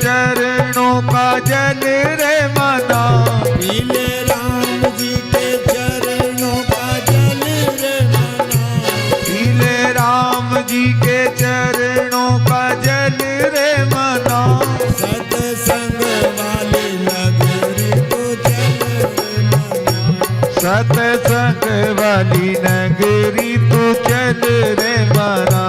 चरणों का जल रे मना, पीले राम जी के चरणों का जल रे मना, पीले राम जी के चरणों का जल रे मना, सत्संग वाली नगरी तो चल रे मना, सत्संग वाली नगरी तू चल रे मना।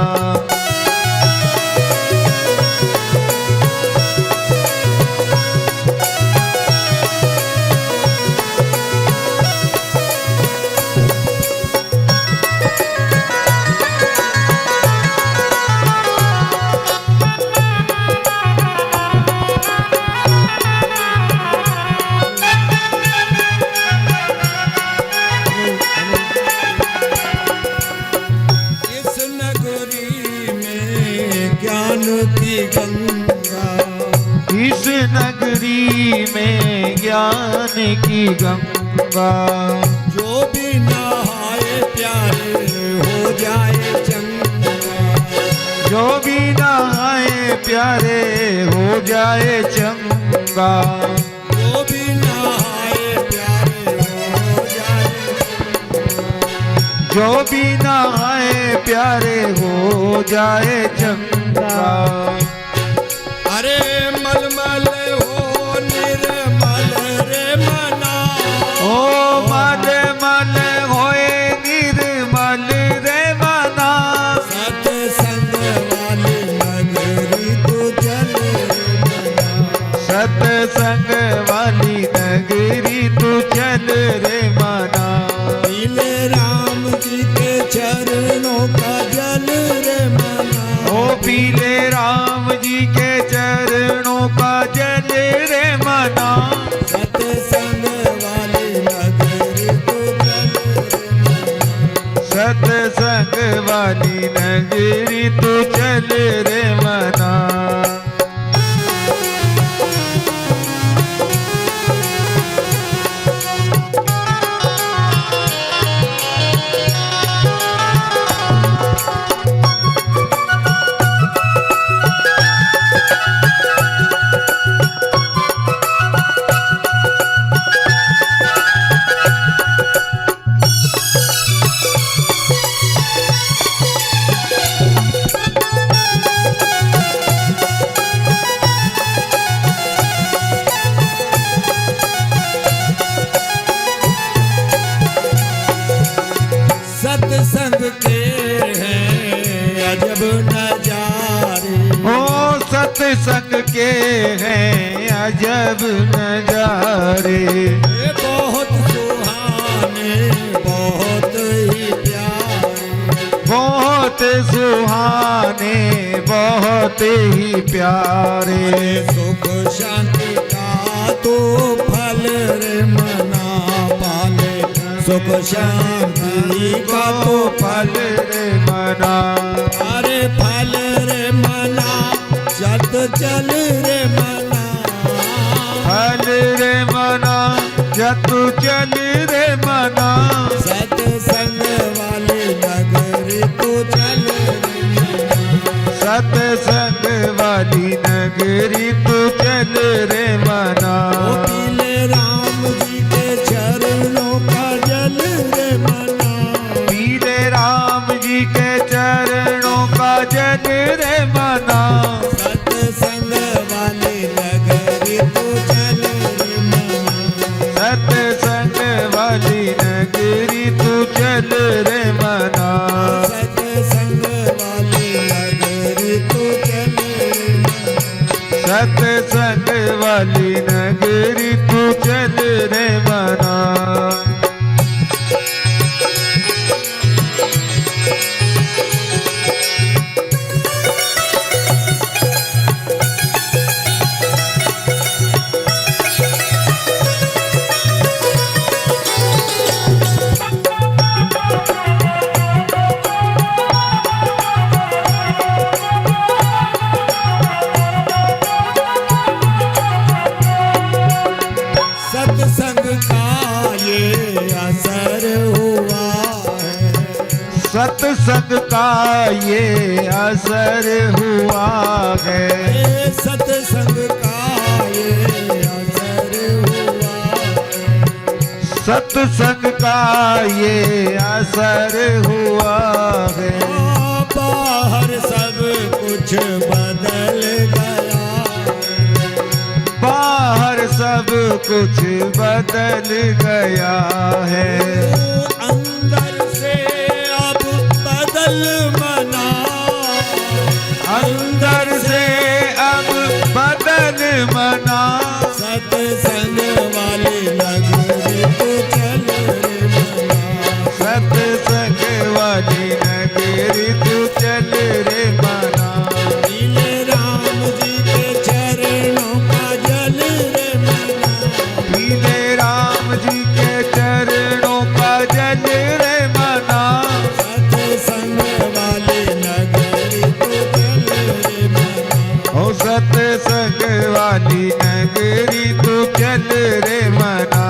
इस नगरी में ज्ञान की गंगा, जो भी नहाए प्यारे हो जाए चंगा, जो भी नहाए प्यारे हो जाए चंगा, जो भी नहाए प्यारे हो जाए, जो भी नहाए प्यारे हो जाए चंगा। अरे मलमल हो निर्मल रे मना, ओ मलमल होए निर्मल रे मना, सत्संग वाली नगरी तो चल रे मना, सत्संग वाली नगरी तू चल रे मना। पीले राम जी के चरणों का जल रे मना, ओ पीले राम जी के चरणों का जल रे मना, सत्संग वाली नगरी तो चल रे मना, सत्संग वाली नगरी तू चल रे मना। सत्संग के हैं अजब नजारे, ओ सत्संग के हैं अजब नजारे, ये बहुत सुहाने बहुत ही प्यारे, बहुत सुहाने बहुत ही प्यारे। सुख शांति का तो फल रे मना पाले, सुख शांति का तो फल रे मना, अरे फल रे मना चत चल रे मना, फल रे मना जतु चल रे मना, सत्संग वाली नगरी तो चल रे मना, सत्संग वाली नगरी तू चल रे मना। ओ पीले राम जी के चरणों का जल रे मना, पीले राम जी के चरणों का जल रे मना, सत्संग वाली नगरी तो चल रे मना, सत्संग वाली नगरी तू चल रे मना, सत्संग वाली नगरी तो चल रे मना, सत्संग वाली नगरी तू चल रे मना। सत्संग का ये असर हुआ है, सत्संग का सत्संग का ये असर हुआ है। बाहर सब कुछ बदल गया, बाहर सब कुछ बदल गया है। अंदर से अब बदल मना, अंदर से अब बदल मना। सत्संग वाली नगरी तो चल रे मना, सत्संग वाली नगरी तू चल रे मना। पीले राम जी के चरणों का जल रे मना, पीले राम जी के चरणों का जल रे मना। सत्संग वाली नगरी तो चल रे मना, ओ सत्संग वाली नगरी तू चल रे मना।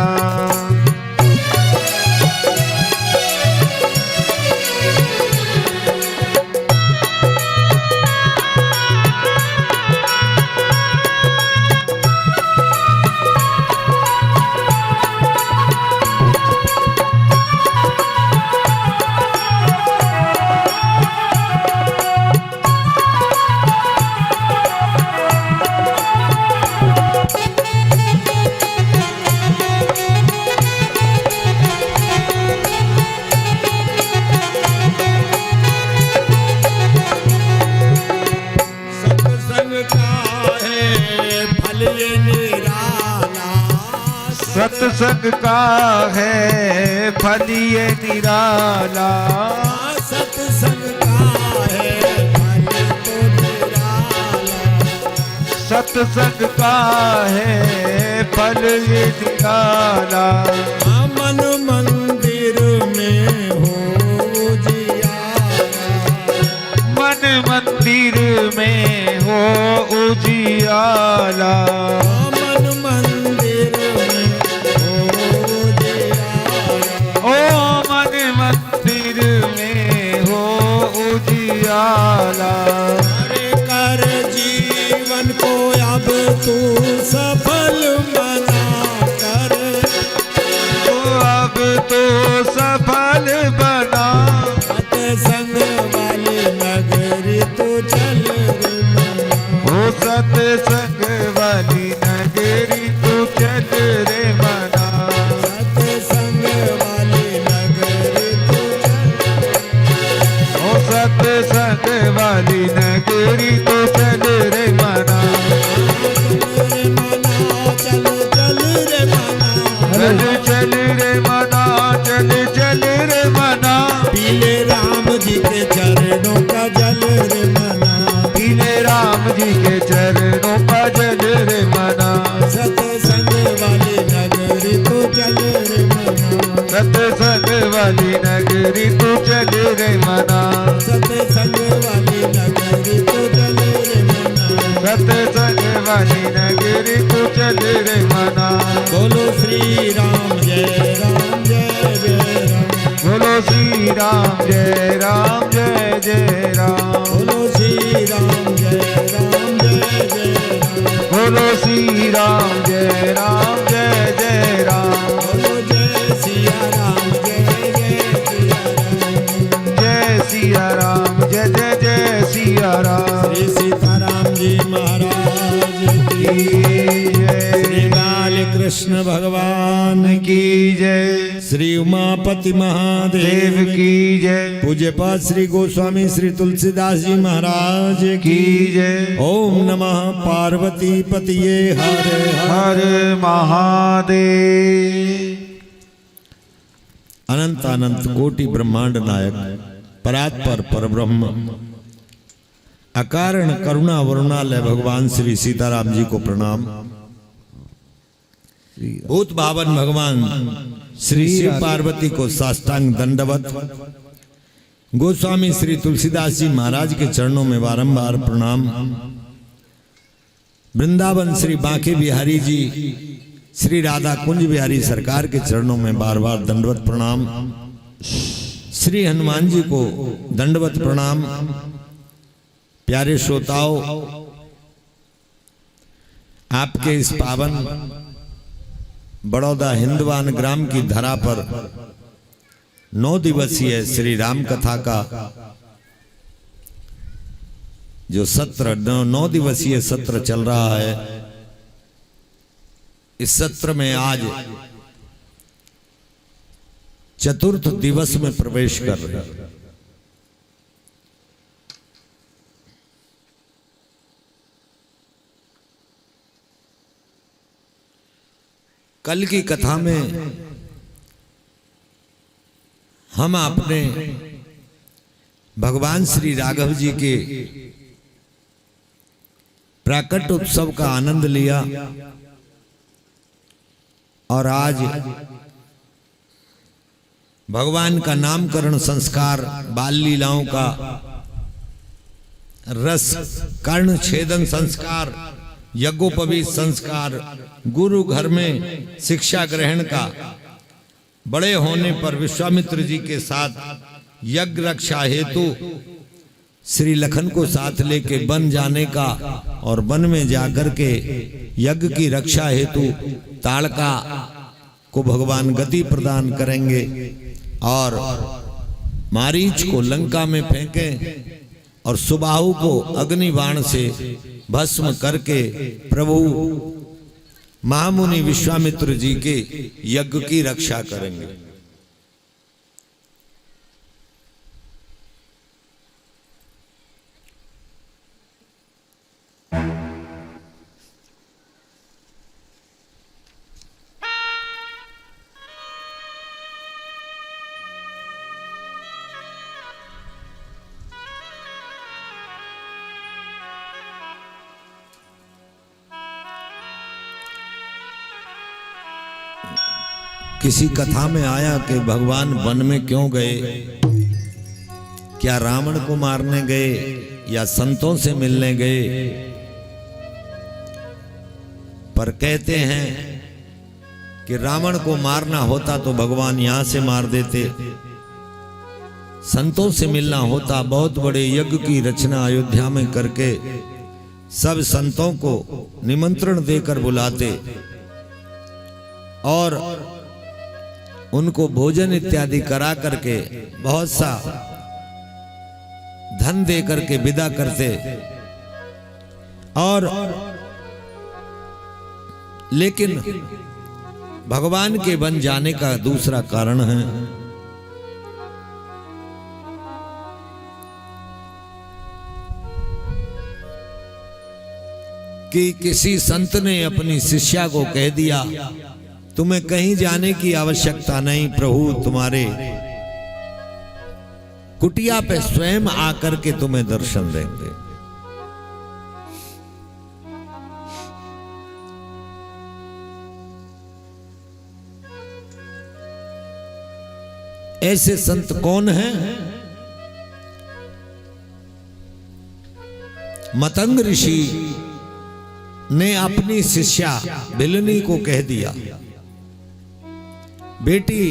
सत्संग का है फल ये निराला, सत्संग का है फल ये निराला। सत्संग का है फल तो निराला, सत्संग का है फल ये निराला। मन मंदिर में हो उजियारा, मन मंदिर में हो उजियाला। मन मंदिर में हो उजियारा, ओ मन मंदिर में हो उजियाला। अरे कर जीवन को अब तू सफल बना कर, तो अब तो सफल बना। सत्संग वाली नगरी तो चल रे मना, ओ सत्संग वाली नगरी तू चल रे मना। सत्संग वाली नगरी तो चल, ओ सत्संग वाली नगरी तू चल रे मना। रे मना चल चल रे मना, चल रे मना, चल रे मना। पीले राम जी के चरणों का जल रे मना, पीले राम जी के चरणों का जल रे मना। सत्संग वाली नगरी तो चल रे मना, सत्संग वाली नगरी तू चल रे मना। सत्संग वाली नगरी तो चल रे मना, सत्संग वाली नगरी तू चल रे मना। बोलो श्री राम जय राम जय जय राम, बोलो श्री राम जय राम जय जय राम। बोलो श्री राम जय राम जय जय राम, बोलो श्री राम जय राम जय जय राम। बोलो जय सिया राम जय जय सिया राम, जय सिया राम जय जय जय सिया राम। श्री सीताराम जी महाराज की, जय श्री बाल कृष्ण भगवान की, की जय। श्री उमापति महादेव देव की जय। पूज्य पाद श्री गोस्वामी श्री तुलसीदास जी महाराज की की जय। ओम नमः पार्वती पतिये हर हर। हर महादेव। अनंत अनंत कोटि ब्रह्मांड नायक परात्पर परब्रह्म अकारण करुणा वरुणालय भगवान श्री सीताराम जी को प्रणाम। भूत भावन भगवान श्री शिव पार्वती को साष्टांग दंडवत। गोस्वामी श्री तुलसीदास जी महाराज के चरणों में बारंबार प्रणाम। वृंदावन श्री बांके बिहारी जी श्री राधा कुंज बिहारी सरकार के चरणों में बार बार दंडवत प्रणाम। श्री हनुमान जी को दंडवत प्रणाम। प्यारे श्रोताओं, आपके इस पावन बड़ौदा हिंदवान ग्राम की धरा पर 9 दिवसीय श्री राम कथा का जो सत्र 9 दिवसीय सत्र चल रहा है, इस सत्र में आज चतुर्थ दिवस में प्रवेश कर रहे हैं। कल की कथा में हम आपने भगवान श्री राघव जी के प्राकट उत्सव का आनंद लिया और आज भगवान का नामकरण संस्कार, बाल लीलाओं का रस, कर्ण छेदन संस्कार, यज्ञोपवीत संस्कार, गुरु घर में शिक्षा ग्रहण का, बड़े होने पर विश्वामित्र जी के साथ यज्ञ रक्षा हेतु श्री लखन को साथ लेके वन जाने का और वन में जाकर के यज्ञ की रक्षा हेतु ताड़का को भगवान गति प्रदान करेंगे और मारीच को लंका में फेंकें और सुबाहु को अग्निबाण से भस्म करके प्रभु महामुनि विश्वामित्र जी के यज्ञ की रक्षा करेंगे। किसी कथा में आया कि भगवान वन में क्यों गए, क्या रावण को मारने गए या संतों से मिलने गए, पर कहते हैं कि रावण को मारना होता तो भगवान यहां से मार देते, संतों से मिलना होता, बहुत बड़े यज्ञ की रचना अयोध्या में करके सब संतों को निमंत्रण देकर बुलाते और उनको भोजन इत्यादि करा करके बहुत सा धन दे करके विदा करते। और लेकिन भगवान के वन जाने का दूसरा कारण है कि किसी संत ने अपनी शिष्या को कह दिया, तुम्हें कहीं जाने की आवश्यकता नहीं, प्रभु तुम्हारे कुटिया पे स्वयं आकर के तुम्हें दर्शन देंगे। ऐसे संत कौन हैं? मतंग ऋषि ने अपनी शिष्या बिलनी को कह दिया, बेटी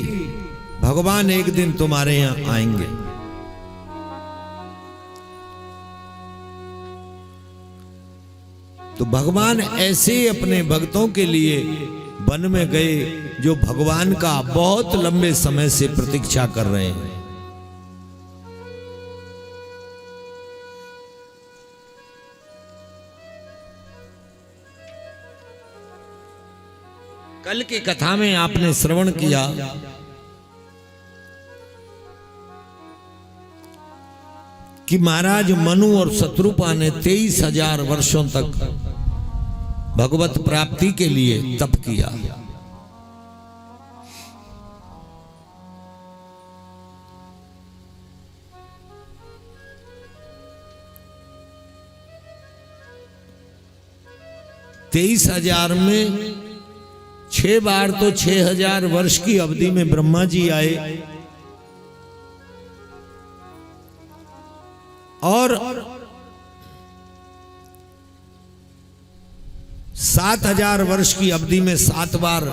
भगवान एक दिन तुम्हारे यहां आएंगे। तो भगवान ऐसे अपने भक्तों के लिए वन में गए जो भगवान का बहुत लंबे समय से प्रतीक्षा कर रहे हैं। कल की कथा में आपने श्रवण किया कि महाराज मनु और शत्रुपा ने 23,000 वर्षों तक भगवत प्राप्ति के लिए तप किया। तेईस 23,000 में 6 बार तो 6,000 वर्ष की अवधि में ब्रह्मा जी आए और 7,000 वर्ष की अवधि में 7 बार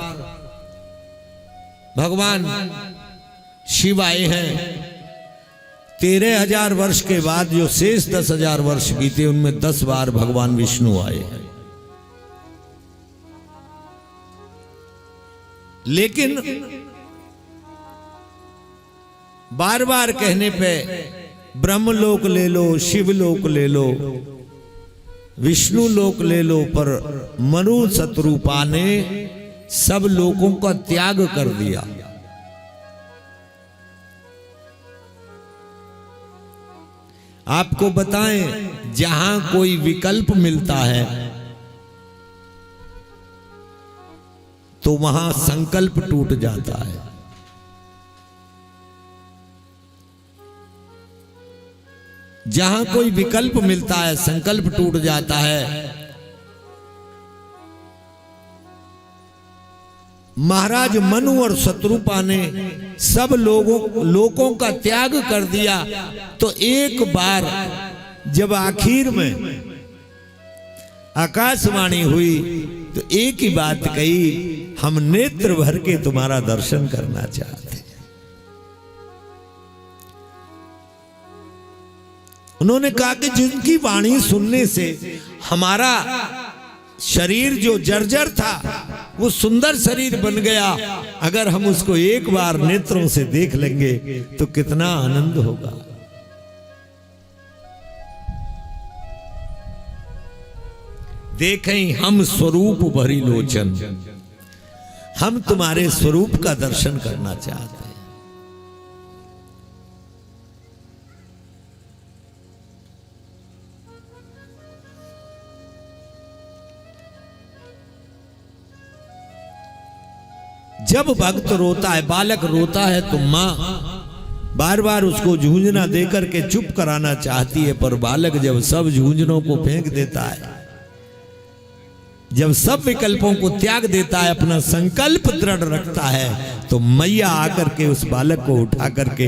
भगवान शिव आए हैं। 13,000 वर्ष के बाद जो शेष 10,000 वर्ष बीते उनमें 10 बार भगवान विष्णु आए हैं। लेकिन बार बार कहने पे ब्रह्मलोक ले लो, शिवलोक ले लो, विष्णु लोक ले लो, पर मनु शत्रुपा ने सब लोगों का त्याग कर दिया। आपको बताएं, जहां कोई विकल्प मिलता है तो वहां संकल्प टूट जाता है। जहां कोई विकल्प मिलता है संकल्प टूट जाता है। महाराज मनु और शत्रुपा ने सब लोगों का त्याग कर दिया। तो एक बार जब आखिर में आकाशवाणी हुई तो एक ही बात कही, हम नेत्र भर के तुम्हारा दर्शन करना चाहते हैं। उन्होंने कहा कि जिनकी वाणी सुनने से हमारा शरीर जो जर्जर था वो सुंदर शरीर बन गया, अगर हम उसको एक बार नेत्रों से देख लेंगे तो कितना आनंद होगा। देखें हम स्वरूप भरी लोचन, हम तुम्हारे स्वरूप का दर्शन करना चाहते हैं। जब भक्त रोता है, बालक रोता है, तो मां बार बार उसको झूंझना देकर के चुप कराना चाहती है, पर बालक जब सब झूंझनों को फेंक देता है, जब सब विकल्पों को त्याग देता है, अपना संकल्प दृढ़ रखता है, तो मैया आकर के उस बालक को उठा करके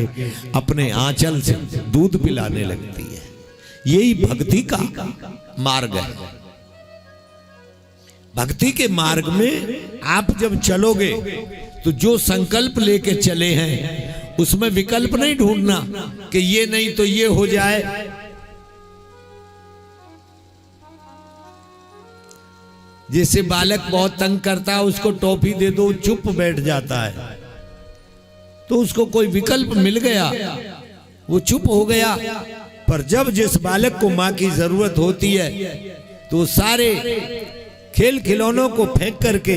अपने आंचल से दूध पिलाने लगती है। यही भक्ति का मार्ग है। भक्ति के मार्ग में आप जब चलोगे तो जो संकल्प लेके चले हैं उसमें विकल्प नहीं ढूंढना कि ये नहीं तो ये हो जाए। जैसे बालक बहुत तंग करता है, उसको टॉफी दे दो, चुप बैठ जाता है, तो उसको कोई विकल्प मिल गया, वो चुप हो गया। पर जब जिस बालक को मां की जरूरत होती है तो सारे खेल खिलौनों को फेंक करके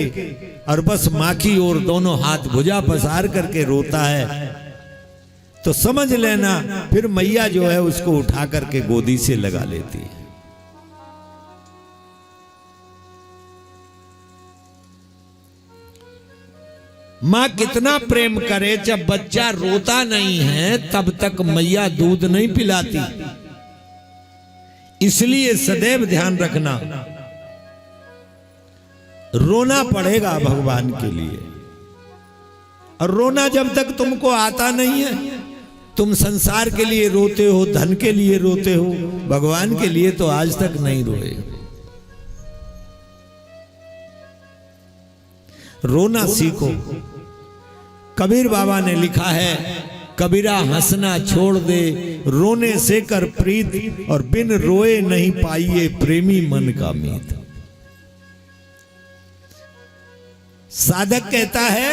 और बस मां की ओर दोनों हाथ भुजा पसार करके रोता है, तो समझ लेना फिर मैया जो है उसको उठा करके गोदी से लगा लेती है। मां कितना प्रेम करे, जब बच्चा रोता नहीं है तब तक मैया दूध नहीं पिलाती। इसलिए सदैव ध्यान रखना, रोना पड़ेगा भगवान के लिए। और रोना जब तक तुमको आता नहीं है, तुम संसार के लिए रोते हो, धन के लिए रोते हो, भगवान के लिए तो आज तक नहीं रोए। रोना सीखो। कबीर बाबा ने लिखा है, कबीरा हंसना छोड़ दे, रोने से कर प्रीत, और बिन रोए नहीं पाइए प्रेमी मन का मीत। साधक कहता है,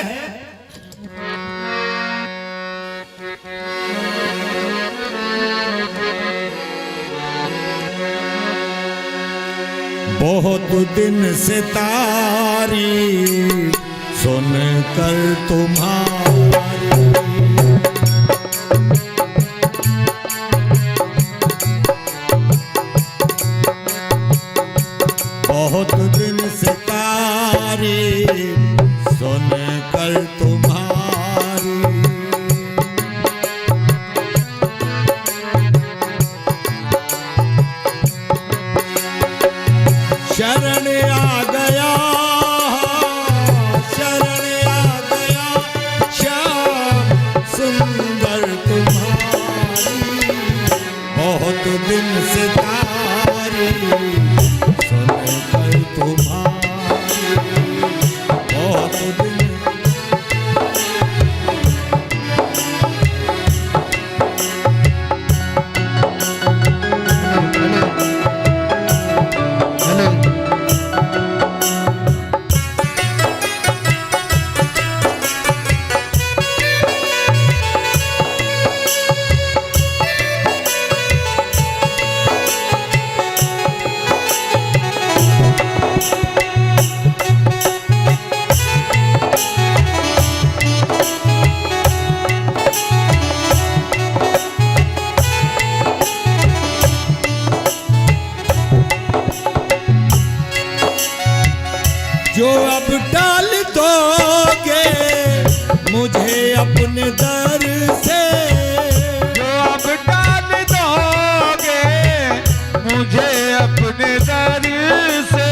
बहुत दिन से तारी सुन कर तुम्हारी, बहुत दिन से तारी सुन कर तुम्हारी, शरण आ गया, शरण आ गया, श्याम सुंदर तुम्हारी, बहुत दिन से तारी सुन कर तुम्हारी, बहुत दिन। दर से, जो अब डाल दोगे मुझे अपने दर से,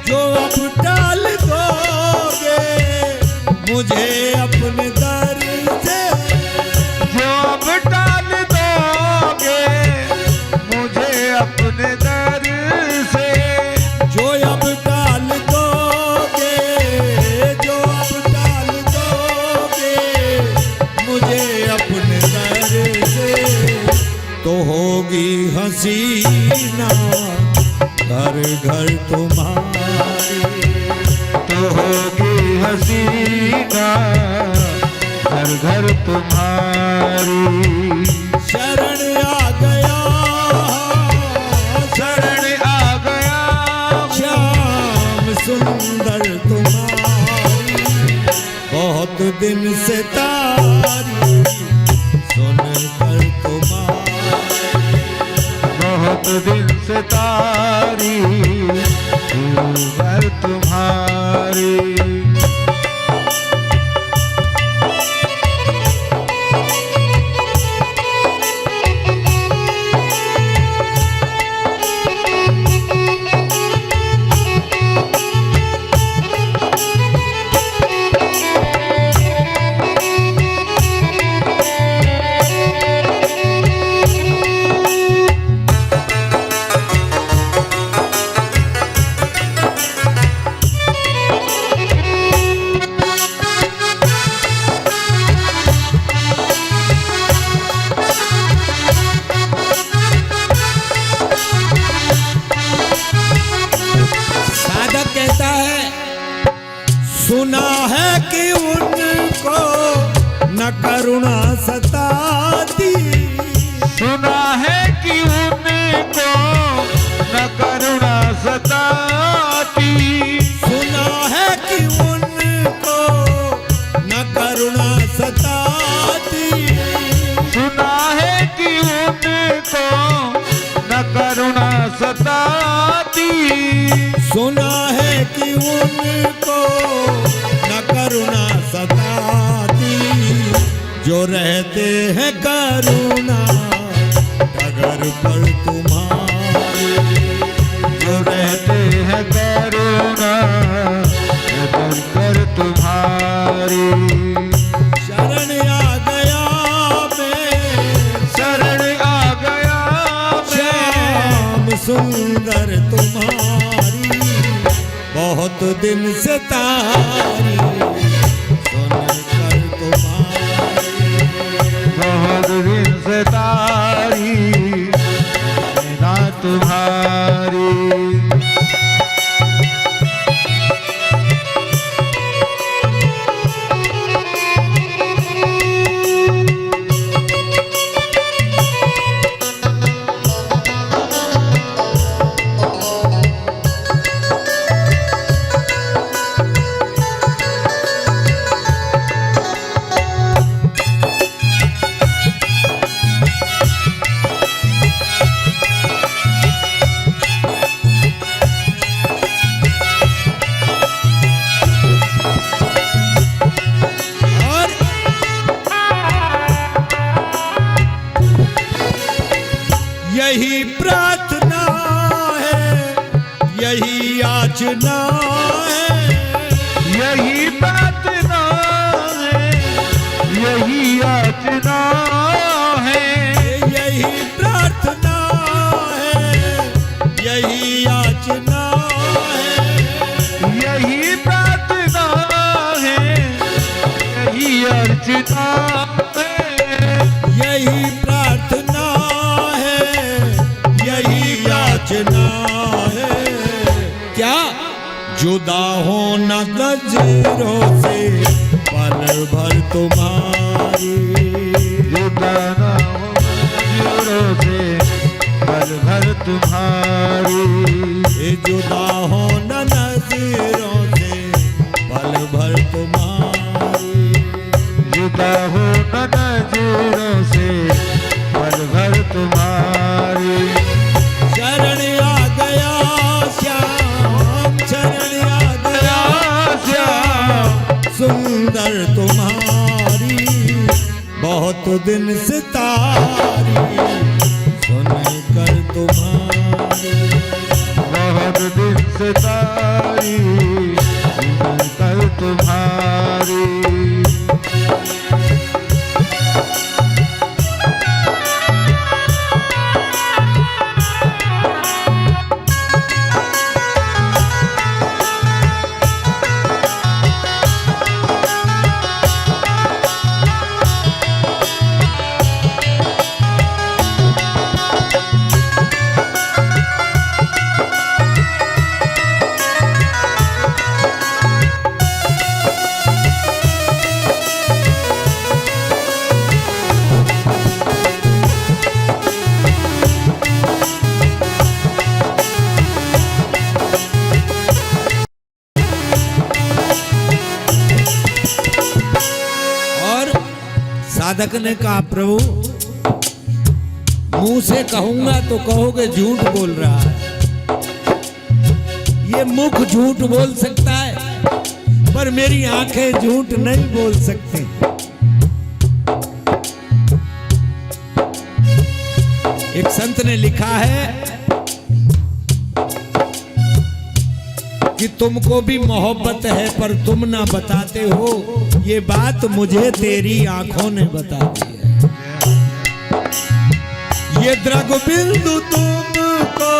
जो अब डाल दोगे मुझे अपने दर से, जो अब डाल दोगे मुझे अपने दर से, जो अब डाल दोगे, जो अब डाल दोगे मुझे अपने दर से, तो होगी हसीना घर घर तुम्हारी, तो होगी हसीना घर घर तुम्हारी। शरण आ गया, शरण आ गया श्याम सुंदर तुम्हारी, बहुत दिन से तारी सुन कर तुम्हारी, बहुत दिन से तारी घर तुम्हारी। साधक कहता है, सुना है कि उनको न करुणा सताती, सुना है कि उनको न करुणा सताती, सुना है कि उनको न करुणा सताती, सुना है कि उनको न करुणा सताती, सुना है कि उनको न करुणा सताती, जो रहते हैं करुणा डगर पर तुम्हारी, जो रहते हैं करुणा डगर पर तुम्हारी। शरण आ गया मैं, शरण आ गया श्याम सुंदर तुम्हारी, बहुत दिन से तारी सुन कर तुम्हारी, बहुत दिन से तारी ना तुम्हारी। यही प्रार्थना है, यही याचना है, यही प्रार्थना है, यही याचना है, यही प्रार्थना है, यही याचना है, यही प्रार्थना है, यही अर्चना है, यही प्रार्थना है, यही याचना है। क्या जुदा होना नजरों से पल भर तुम्हारी, जुदा ना हो नजरों से पल भर तुम्हारी, ये जुदा होना नजरों से पल भर तुम्हारी, जुदा हो नजरों से पल भर तुम्हारी। शरण आ गया श्याम, शरण आ गया श्याम सुंदर तुम्हारी, दिन से तारी सुन कर तुम्हारी, बहुत दिन से तारी सुन कर तुम्हारी। साधक ने कहा प्रभु मुंह से कहूंगा तो कहोगे झूठ बोल रहा है। ये मुख झूठ बोल सकता है पर मेरी आंखें झूठ नहीं बोल सकती। एक संत ने लिखा है कि तुमको भी मोहब्बत है पर तुम ना बताते हो, ये बात मुझे तेरी आंखों ने बता दी है। ये द्रग बिंदु तुमको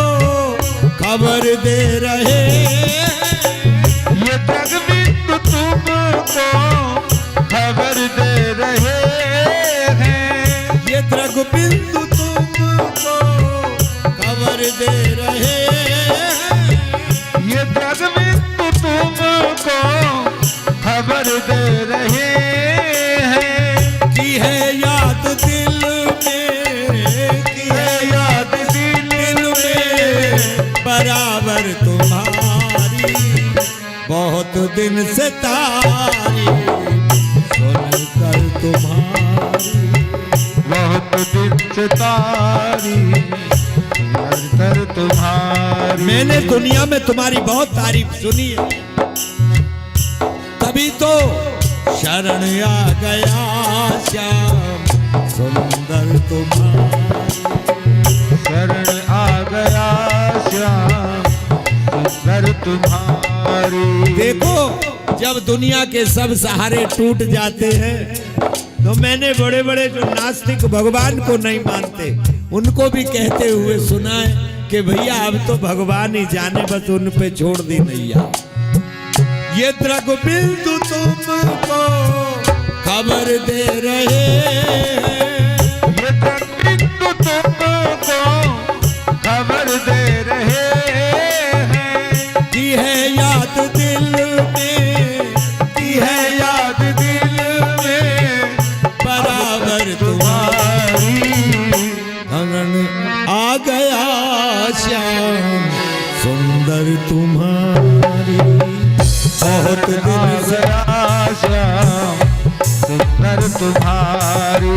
खबर दे रहे, ये द्रग बिंदु तुमको खबर दे रहे हैं। ये द्रग बिंदु तुमको खबर दे रहे हैं। ये द्रग बिंदु तुमको खबर दे रहे हैं। की है याद दिल में, की है याद दिल में बराबर तुम्हारी, बहुत दिन से तारी सुन कर तुम्हारी, बहुत दिन से तारी सुन कर तुम्हारी। मैंने दुनिया में तुम्हारी बहुत तारीफ सुनी है, तभी तो शरण आ गया श्याम सुंदर तुम्हारी, शरण आ गया श्याम सुंदर तुम्हारी। देखो जब दुनिया के सब सहारे टूट जाते हैं तो मैंने बड़े बड़े जो नास्तिक भगवान को नहीं मानते उनको भी कहते हुए सुना है कि भैया अब तो भगवान ही जाने, बस उन पे छोड़ दी नैया। ये द्रग बिंदु तुमको खबर दे रहे हैं, ये द्रग बिंदु तुमको खबर दे रहे हैं। की है याद दिल में, की है याद दिल में बराबर तुम्हारी, हरण आ गया श्याम सुंदर तुम्हारी, बहुत दिन से श्याम सुंदर तुम्हारी।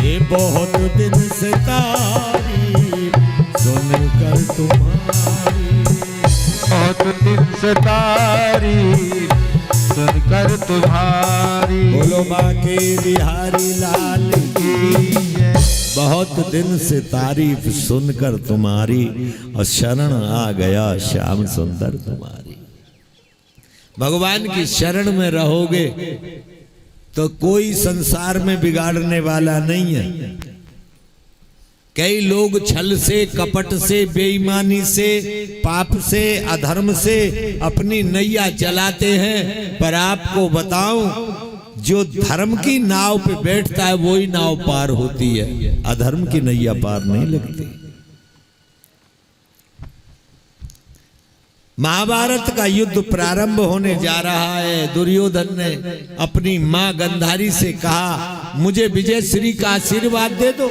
ये बहुत दिन से तारीफ सुनकर तुम्हारी, बहुत दिन से तारीफ सुनकर तुम्हारी। बोलो बाके बिहारी लाल की, बहुत दिन से तारीफ सुनकर तुम्हारी और शरण आ गया श्याम सुंदर तुम्हारी। भगवान की शरण में रहोगे तो कोई संसार में बिगाड़ने वाला नहीं है। कई लोग छल से, कपट से, बेईमानी से, पाप से, अधर्म से अपनी नैया चलाते हैं, पर आपको बताऊं जो धर्म की नाव पे बैठता है वही नाव पार होती है, अधर्म की नैया पार नहीं लगती। महाभारत का युद्ध प्रारंभ होने जा रहा है। दुर्योधन ने अपनी मां गंधारी से कहा मुझे विजय श्री का आशीर्वाद दे दो।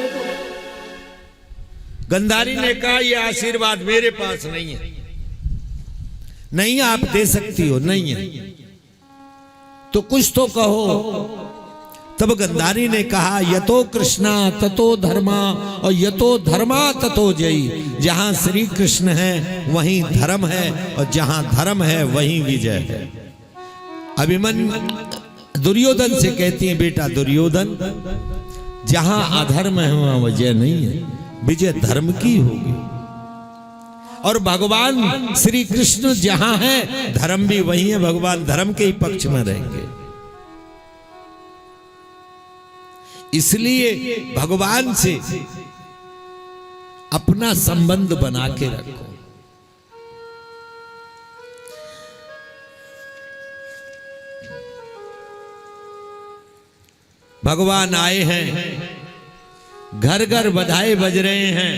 गंधारी ने कहा यह आशीर्वाद मेरे पास नहीं है। नहीं आप दे सकती हो, नहीं है तो कुछ तो कहो। तब गंधारी ने कहा यतो कृष्णा ततो धर्मा और यतो धर्मा ततो जयी। जहां श्री कृष्ण है वहीं धर्म है और जहां धर्म है वहीं विजय है। अभिमन्यु दुर्योधन से कहती है बेटा दुर्योधन जहां अधर्म है वहां विजय नहीं है, विजय धर्म की होगी। और भगवान श्री कृष्ण जहां है धर्म भी वही है, भगवान धर्म के ही पक्ष में रहेंगे। इसलिए भगवान से अपना संबंध बना के रखो। भगवान आए हैं, घर घर बधाई बज रहे हैं,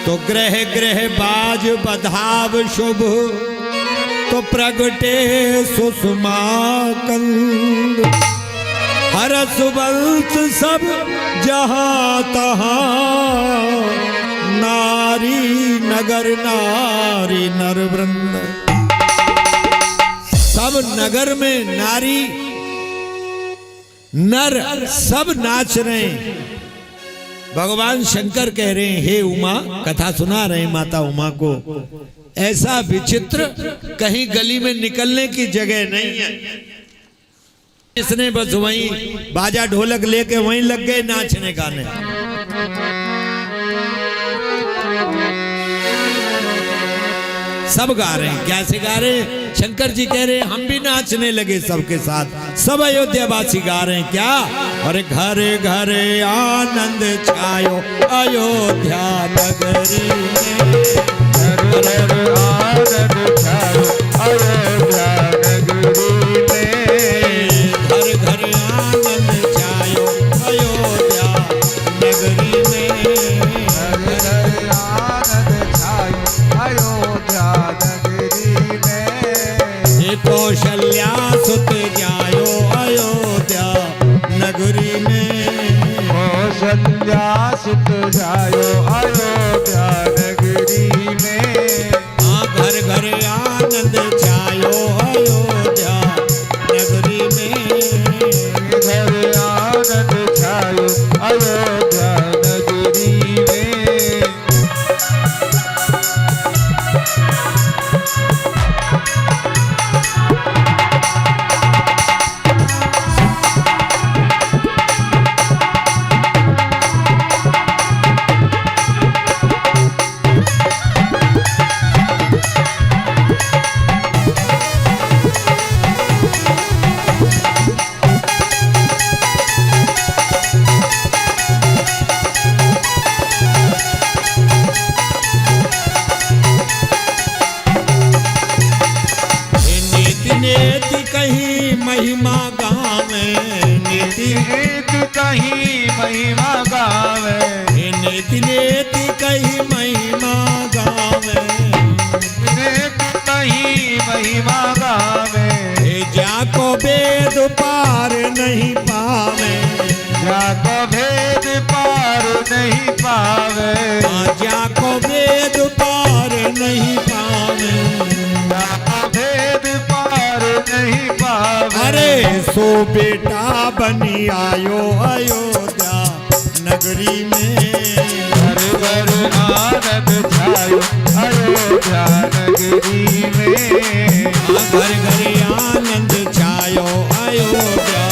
तो ग्रह ग्रह बाज बधाव शुभ, तो प्रगटे सुषमा कंद, हरस बंस सब जहां तहां, नारी नगर नारी नर वृंद। सब नगर में नारी नर सब नाच रहे हैं। भगवान शंकर कह रहे हैं, हे उमा, कथा सुना रहे हैं माता उमा को, ऐसा विचित्र कहीं गली में निकलने की जगह नहीं है। इसने बस वहीं बाजा ढोलक लेके वहीं लग गए नाचने गाने। सब गा रहे हैं, क्या से गा रहे हैं? शंकर जी कह रहे हैं हम भी नाचने लगे सबके साथ। सब अयोध्यावासी गा रहे हैं क्या? और घरे घरे आनंद छायो अयोध्या नगरी में, घर घर आनंद छायो अयोध्या नगरी में, घर घर आनंद छायो अयोध्या नगरी में, घर घर आनंद छायो अयोध्या नगरी में। हे कौशल्या सुत जायो अयोध्या नगरी में, कौशल्या सुत जायो अयोध्या नगरी में। हाँ, घर घर आनंद छायो अयोध्या नगरी में, घर आनंद छायो अयोध्या नगरी में। नीति कहीं महिमा गावे, नीति नीति कहीं महिमा गावे, नीति कहीं महिमा गावे, नीति कहीं महिमा गावे। जाको वेद पार नहीं पावे, जाको भेद पार नहीं पावे, जाको वेद पार नहीं पावे, जाको भेद पार नहीं पावे। अरे सो बेटा बनी आयो अयोध्या नगरी में, घर घर आनंद छायो अयोध्या नगरी में, घर घर आनंद छायो अयोध्या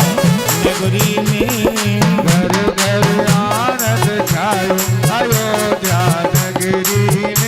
नगरी में, घर घर आनंद छायो अयोध्या नगरी में।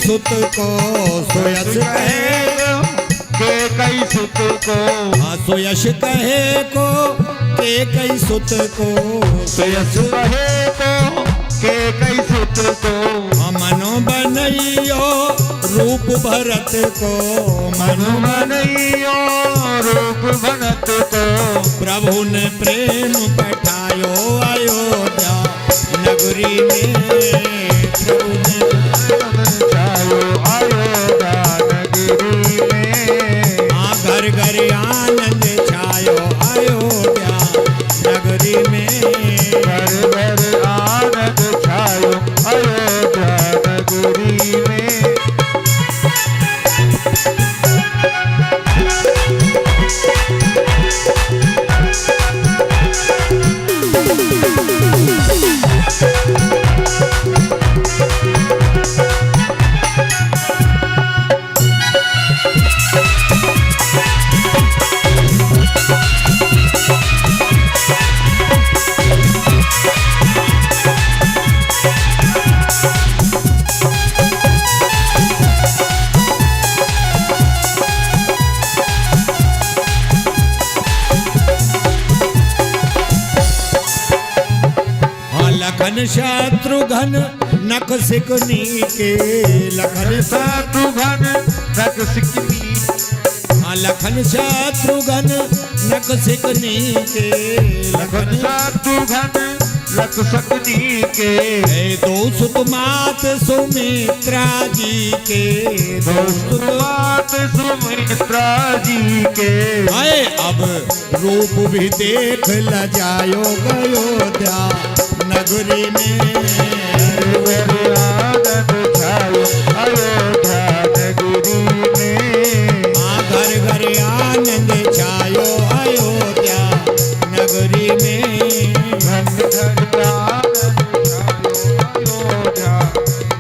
सुत को सोयस कहे के कई सुत को, सोयश कहे को के कई सुत को, सोयस कहे को के कई सुत को। मनो बनइयो रूप भरत को मनु मनइयो रूप भरत को प्रभु ने प्रेम पठायो अयोध्या नगरी में। प्रभु ने छायो अयोध्या नगरी में। घर घर आनंद छायो अयोध्या नगरी में। घर घर आनंद छायो अयोध्या नगरी में। लखन शत्रुघ्न नख सिकनी के लखन शत्रुघ्न नख सिकनी। लखन शत्रुघ्न नख सिकनी के लखन शत्रुघ्न नख सिकनी के। दो सुत मात सुमित्रा जी के। दो सुत मात सुमित्रा जी के। आए अब रूप भी देख ल जायो अयोध्या नगरी में। आनंद छायो अयोध्या नगरी में। घर घर आनंद छायो अयोध्या नगरी में। घर घर आनंद छायो अयोध्या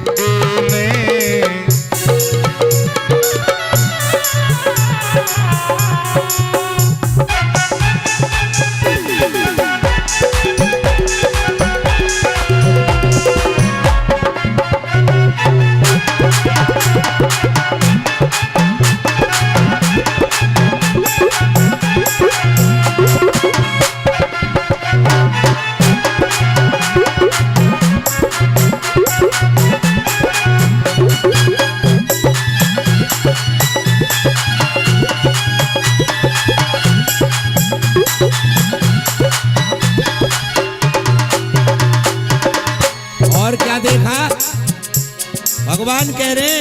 नगरी में। और क्या देखा भगवान कह रहे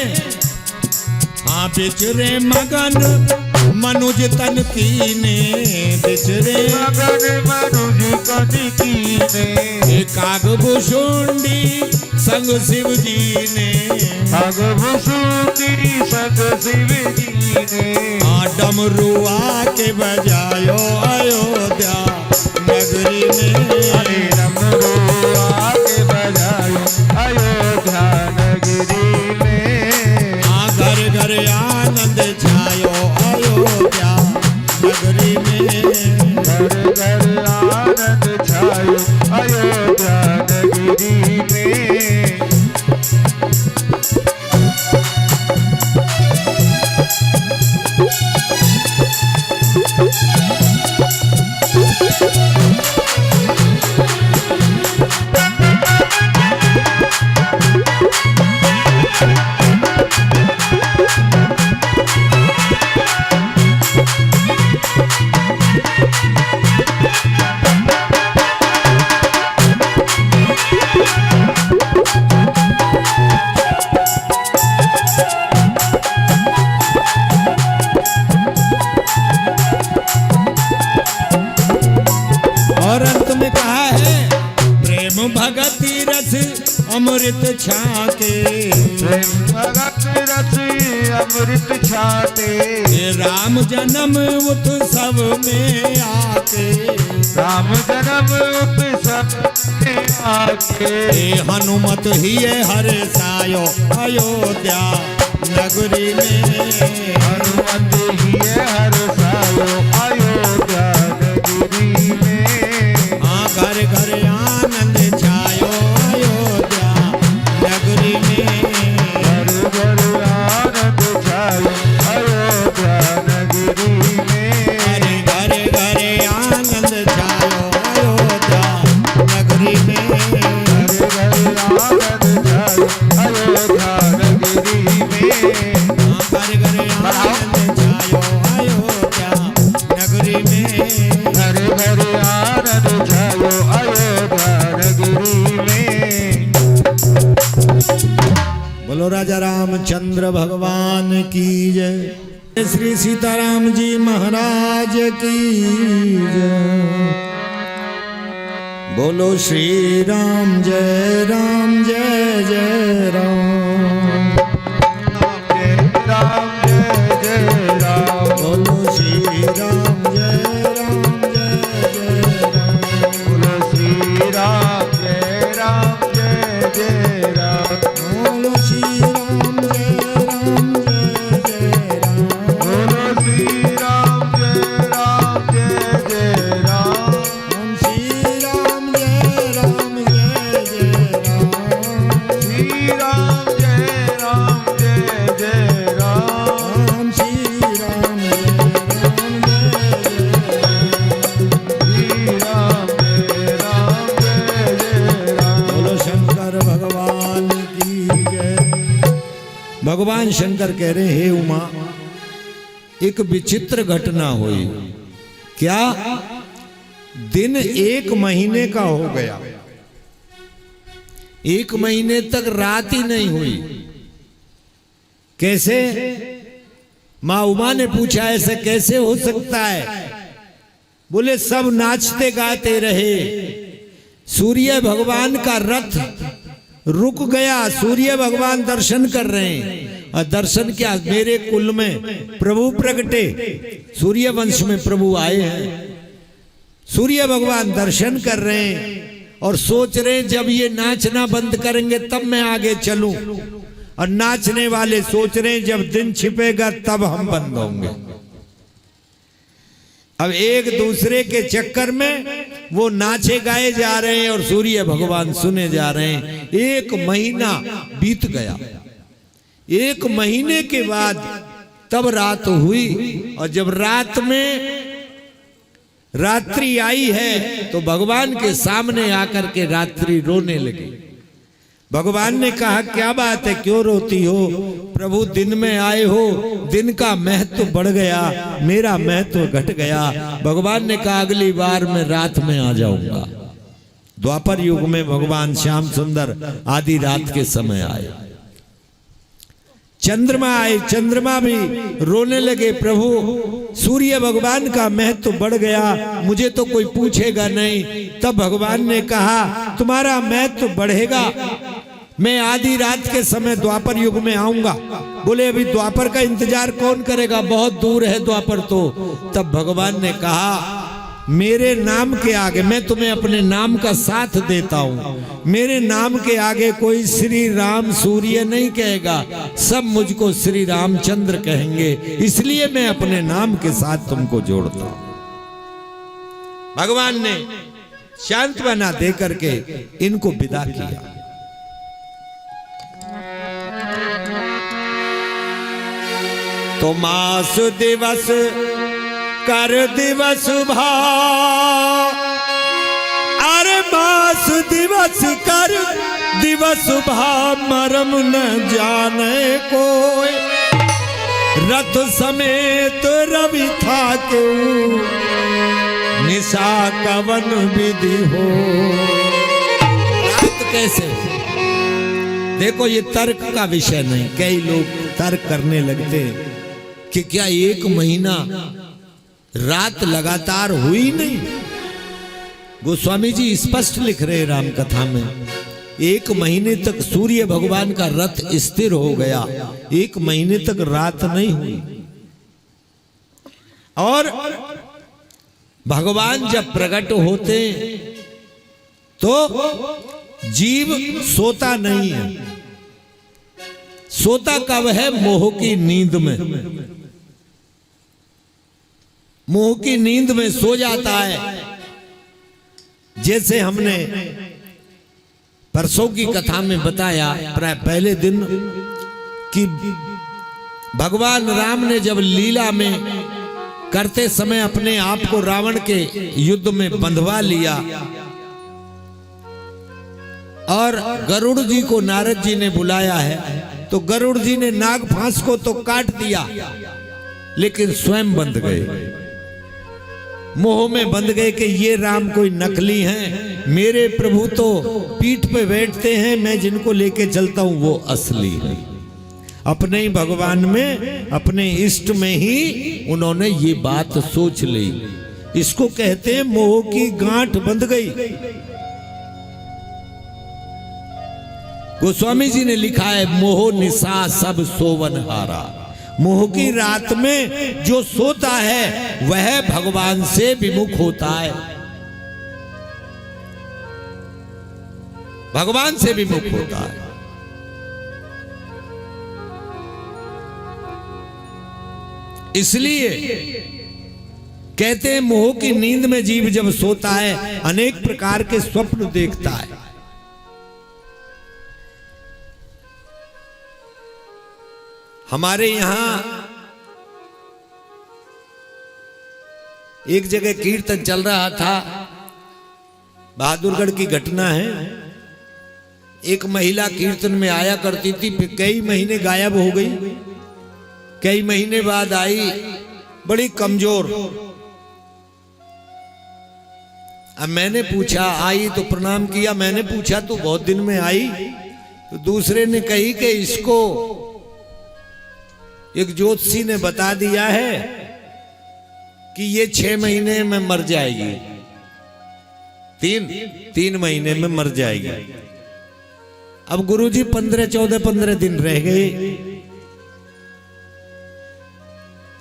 हाँ बिचरे मगन मनुज तन कीने। बिचरे मगन मनुज तन कीने। काग भुषुंडी संग शिव जी ने। काग भुषुंडी संग शिव जी ने। डमरुआ के बजायो अयोध्या नगरी में। डमरुआ के बजायो अयोध्या नगरी में। घर घर आनंद छायो अयोध्या नगरी में। घर घर आनंद छायो अयोध्या नगरी में। भगति रस अमृत छाके। भगत रस अमृत छाते। राम जन्म उत्सव में आके। राम जन्म उत्सव में आके। हनुमत ही हर सायो अयोध्या नगरी में। हनुमत ही हर सायो अयोध्या नगरी में। घर घर आनंद छायो अयोध्या नगरी में। घर घर आनंद छायो अयोध्या नगरी में। घर घर आनंद छायो अयोध्या नगरी में। घर घर आनंद छायो अयोध्या नगरी में। बोलो राजा रामचंद्र भगवान की जय। श्री सीताराम जी महाराज की जय। बोलो श्री राम जय जय राम। राम जय जय राम। बोलो श्री राम जय जय राम। बोलो श्री राम जय जय राम। बोलो श्री राम जय राम। बोलो श्री राम जय जय राम। ओम श्री राम जय जय राम। श्री राम जय जय राम। ओम श्री राम श्री राम जय जय राम। बोलो शंकर भगवान की जय। भगवान शंकर कह रहे हे उमा, एक विचित्र घटना हुई। क्या? दिन 1 महीने का हो गया, 1 महीने तक रात ही नहीं हुई। कैसे? मां उमा ने पूछा, ऐसे कैसे हो सकता है? बोले सब नाचते गाते रहे, सूर्य भगवान का रथ रुक गया। सूर्य भगवान दर्शन कर रहे हैं, और दर्शन क्या, मेरे कुल में प्रभु प्रगटे, सूर्य वंश में प्रभु आए हैं। सूर्य भगवान दर्शन कर रहे हैं और सोच रहे हैं जब ये नाचना बंद करेंगे तब मैं आगे चलूं, और नाचने वाले सोच रहे हैं जब दिन छिपेगा तब हम बंद होंगे। अब एक दूसरे के चक्कर में वो नाचे गाए जा रहे हैं और सूर्य भगवान सुने जा रहे हैं। 1 महीना बीत गया। 1 महीने के बाद तब रात हुई, और जब रात में रात्रि आई है तो भगवान के सामने आकर के रात्रि रोने लगी। भगवान ने कहा, क्या बात है, क्यों रोती हो? प्रभु दिन में आए हो, दिन का महत्व बढ़ गया, मेरा महत्व घट गया। भगवान ने कहा, अगली बार मैं रात में आ जाऊंगा। द्वापर युग में भगवान श्याम सुंदर आधी रात के समय आए। चंद्रमा आए, चंद्रमा भी रोने लगे, प्रभु सूर्य भगवान का महत्व बढ़ गया, मुझे तो कोई पूछेगा नहीं। तब भगवान ने कहा, तुम्हारा महत्व बढ़ेगा, मैं आधी रात के समय द्वापर युग में आऊंगा। बोले अभी द्वापर का इंतजार कौन करेगा, बहुत दूर है द्वापर तो। तब भगवान ने कहा, मेरे नाम के आगे, मैं तुम्हें अपने नाम का साथ देता हूं, मेरे नाम के आगे कोई श्री राम सूर्य नहीं कहेगा, सब मुझको श्री रामचंद्र कहेंगे, इसलिए मैं अपने नाम के साथ तुमको जोड़ता हूं। भगवान ने सांत्वना दे करके इनको विदा किया। तो मास दिवस कर दिवस भा, अरे मास दिवस कर दिवस भा, मरम न जाने कोई, रथ समेत रवि था क्यों, निशा कवन विधि हो। रात कैसे? देखो ये तर्क का विषय नहीं, कई लोग तर्क करने लगते कि क्या 1 महीना रात लगातार हुई नहीं। गोस्वामी जी स्पष्ट लिख रहे राम कथा में, 1 महीने तक सूर्य भगवान का रथ स्थिर हो गया, 1 महीने तक रात नहीं हुई। और भगवान जब प्रकट होते तो जीव सोता नहीं है। सोता कब है? मोह की नींद में। मोह की नींद में सो जाता है। जैसे हमने परसों की कथा में बताया, पहले दिन कि भगवान राम ने जब लीला में करते समय अपने आप को रावण के युद्ध में बंधवा लिया, और गरुड़ जी को नारद जी ने बुलाया है, तो गरुड़ जी ने नाग फांस को तो काट दिया, लेकिन स्वयं बंध गए। मोह में बंध गए कि ये राम कोई नकली हैं, मेरे प्रभु तो पीठ पे बैठते हैं, मैं जिनको लेके चलता हूं वो असली है। अपने ही भगवान में, अपने इष्ट में ही उन्होंने ये बात सोच ली। इसको कहते हैं मोह की गांठ बंध गई। गोस्वामी जी ने लिखा है, मोह निशा सब सोवन हारा। मोह की रात में जो सोता है वह भगवान से विमुख होता है, भगवान से विमुख होता है। इसलिए कहते हैं मोह की नींद में जीव जब सोता है अनेक प्रकार के स्वप्न देखता है। हमारे यहां एक जगह कीर्तन चल रहा था, बहादुरगढ़ की घटना है। एक महिला कीर्तन में आया करती थी, फिर कई महीने गायब हो गई, कई महीने बाद आई, बड़ी कमजोर। अब मैंने पूछा, आई तो प्रणाम किया, मैंने पूछा तो बहुत दिन में आई, तो दूसरे ने कही कि इसको एक ज्योतिषी ने बता दिया है कि ये 6 महीने में मर जाएगी, तीन महीने में मर जाएगी। अब गुरुजी 15 दिन रह गए,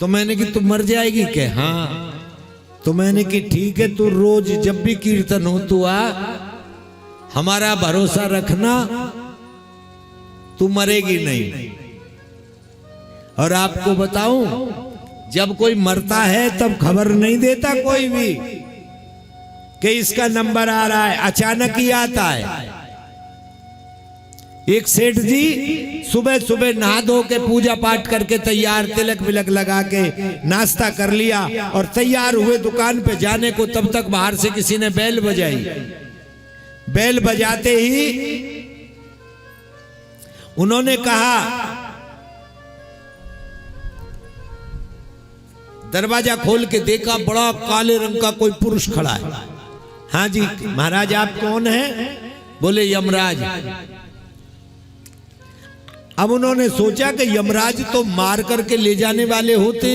तो मैंने कि तू मर जाएगी क्या? हाँ। तो मैंने कि ठीक है, तू रोज जब भी कीर्तन हो तू आ, हमारा भरोसा रखना, तू मरेगी नहीं। और आपको बताऊं, जब कोई मरता है तब खबर नहीं देता कोई भी कि इसका नंबर आ रहा है, अचानक ही आता है। एक सेठ जी सुबह सुबह नहा धो के पूजा पाठ करके तैयार, तिलक विलक लगा के नाश्ता कर लिया और तैयार हुए दुकान पे जाने को, तब तक बाहर से किसी ने बेल बजाई। बेल बजाते ही उन्होंने कहा, दरवाजा खोल के देखा, बड़ा काले रंग का कोई पुरुष खड़ा है। हाँ जी महाराज, आप कौन हैं? बोले यमराज। अब उन्होंने सोचा कि यमराज तो मार करके ले जाने वाले होते।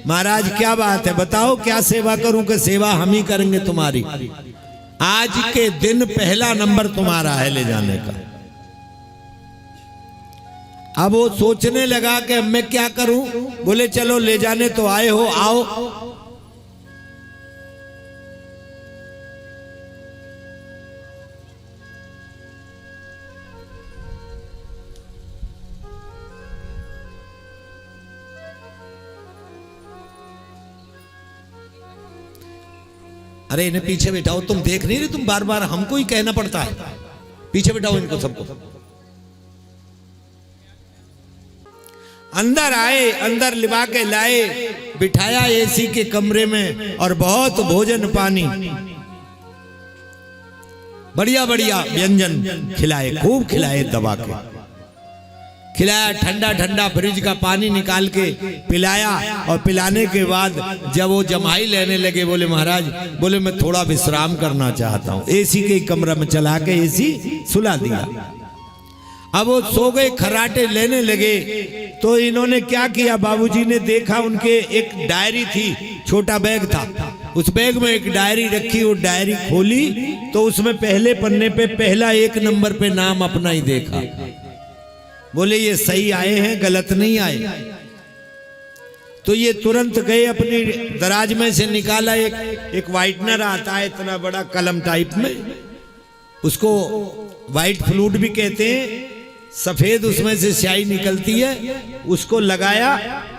महाराज क्या बात है, बताओ क्या सेवा करूं? कि सेवा हम ही करेंगे तुम्हारी, आज के दिन पहला नंबर तुम्हारा है ले जाने का। अब वो सोचने लगा कि मैं क्या करूं। बोले चलो ले जाने तो आए हो, आओ। अरे इन्हें पीछे बिठाओ, तुम देख नहीं रहे, तुम बार बार हमको ही कहना पड़ता है, पीछे बिठाओ इनको सबको। अंदर आए, अंदर लिवा के लाए, बिठाया एसी के कमरे में और बहुत भोजन पानी, बढ़िया बढ़िया व्यंजन खिलाए, खूब खिलाए, दबा के खिलाया, ठंडा ठंडा फ्रिज का पानी निकाल के पिलाया। और पिलाने के बाद जब वो जमाई लेने लगे, बोले महाराज, बोले मैं थोड़ा विश्राम करना चाहता हूँ। एसी के कमरा में चला के एसी सुला दिया। अब वो सो गए, खर्राटे लेने लगे। तो इन्होंने क्या किया, बाबूजी ने देखा उनके एक डायरी थी, छोटा बैग था, उस बैग में एक डायरी रखी। वो डायरी खोली तो उसमें पहले पन्ने पे पहला 1 नंबर पे नाम अपना ही देखा। बोले ये सही आए हैं, गलत नहीं आए। तो ये तुरंत गए, अपनी दराज में से निकाला, एक व्हाइटनर आता है इतना बड़ा कलम टाइप में, उसको व्हाइट फ्लूइड भी कहते हैं, सफेद उसमें से स्याही निकलती है, उसको लगाया।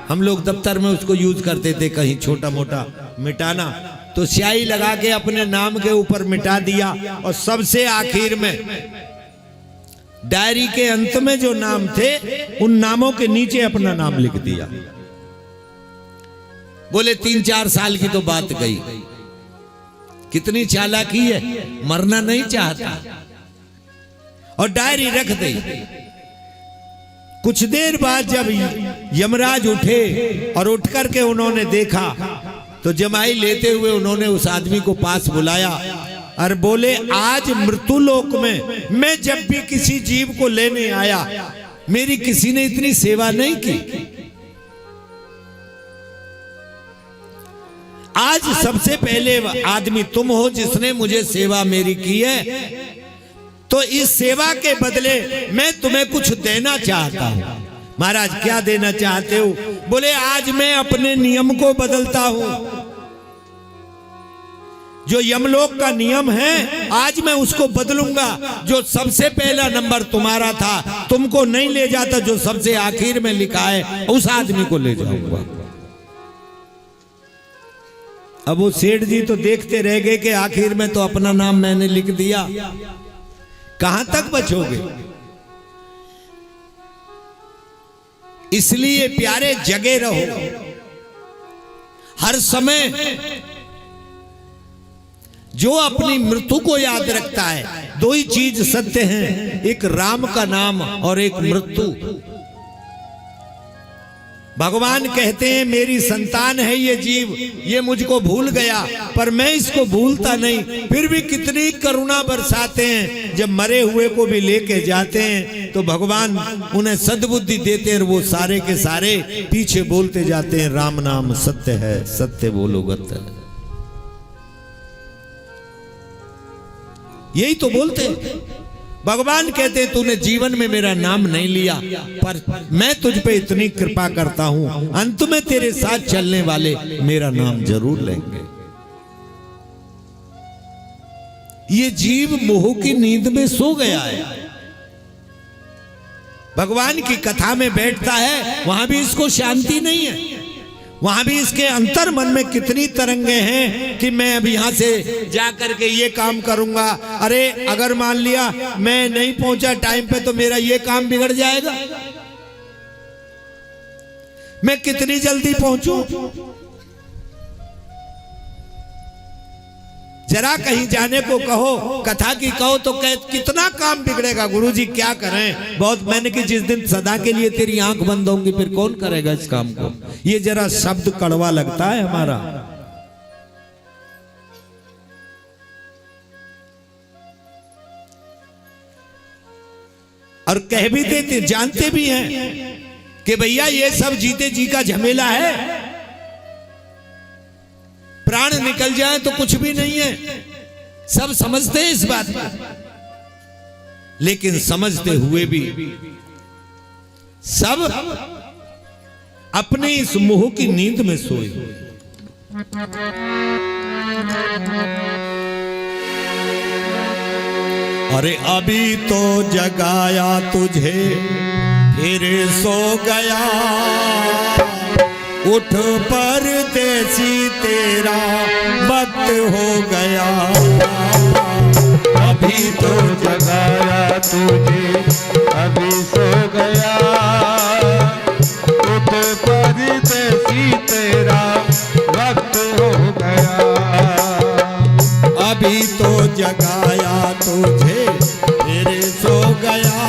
हम लोग दफ्तर में उसको यूज करते थे कहीं छोटा मोटा मिटाना। तो स्याही लगा के अपने नाम के ऊपर मिटा दिया और सबसे आखिर में डायरी के अंत में जो नाम थे उन नामों के नीचे अपना नाम लिख दिया। बोले 3-4 साल की तो बात गई। कितनी चालाकी है, मरना नहीं चाहता और डायरी रख दी। कुछ देर बाद जब यमराज उठे और उठ करके उन्होंने देखा तो जमाई लेते हुए उन्होंने उस आदमी को पास बुलाया और बोले, आज मृत्युलोक में मैं जब भी किसी जीव को लेने आया, मेरी किसी ने इतनी सेवा नहीं की। आज सबसे पहले आदमी तुम हो जिसने मुझे सेवा मेरी की है, तो इस सेवा के बदले मैं तुम्हें कुछ देना चाहता हूं। महाराज क्या देना चाहते हो? बोले, आज मैं अपने नियम को बदलता हूं। जो यमलोक का नियम है आज मैं उसको बदलूंगा। जो सबसे पहला नंबर तुम्हारा था, तुमको नहीं ले जाता, जो सबसे आखिर में लिखा है उस आदमी को ले जाऊंगा। अब वो सेठ जी तो देखते रह गए कि आखिर में तो अपना नाम मैंने लिख दिया, कहां तक बचोगे। इसलिए प्यारे जगे रहो हर समय। जो अपनी मृत्यु को याद रखता है, दो ही चीज सत्य हैं, एक राम का नाम और एक मृत्यु। भगवान कहते हैं, मेरी संतान है ये जीव, ये मुझको भूल गया पर मैं इसको भूलता नहीं। फिर भी कितनी करुणा बरसाते हैं, जब मरे हुए को भी लेके जाते हैं तो भगवान उन्हें सद्बुद्धि देते हैं, और वो सारे के सारे पीछे बोलते जाते हैं, राम नाम सत्य है, सत्य बोलो गत। यही तो बोलते हैं। भगवान कहते हैं, तूने जीवन में मेरा नाम नहीं लिया, पर मैं तुझ पे इतनी कृपा करता हूं, अंत में तेरे साथ चलने वाले मेरा नाम जरूर लेंगे। ये जीव मोह की नींद में सो गया है। भगवान की कथा में बैठता है, वहां भी इसको शांति नहीं है। वहां भी इसके अंतर मन में कितनी तरंगे हैं कि मैं अब यहां से जाकर के ये काम करूंगा। अरे अगर मान लिया मैं नहीं पहुंचा टाइम पे तो मेरा ये काम बिगड़ जाएगा। मैं कितनी जल्दी पहुंचूं, जरा कहीं जाने को कहो, कथा की कहो तो कितना काम बिगड़ेगा। गुरुजी क्या करें, बहुत मैंने कि जिस दिन सदा के लिए तेरी आंख बंद होंगी फिर कौन करेगा इस काम को। ये जरा शब्द कड़वा लगता है हमारा। और कह भी देते, जानते भी हैं कि भैया ये सब जीते जी का झमेला है, प्राण निकल जाए तो कुछ भी नहीं है। सब समझते हैं इस बात को, लेकिन समझते हुए भी सब अपने इस मोह की नींद में सोए। अरे अभी तो जगाया तुझे फिर सो गया, उठ परदेसी तेरा वक्त हो गया। अभी तो जगाया तुझे अभी सो गया, उठ परदेसी तेरा वक्त हो गया। अभी तो जगाया तुझे फिर सो गया,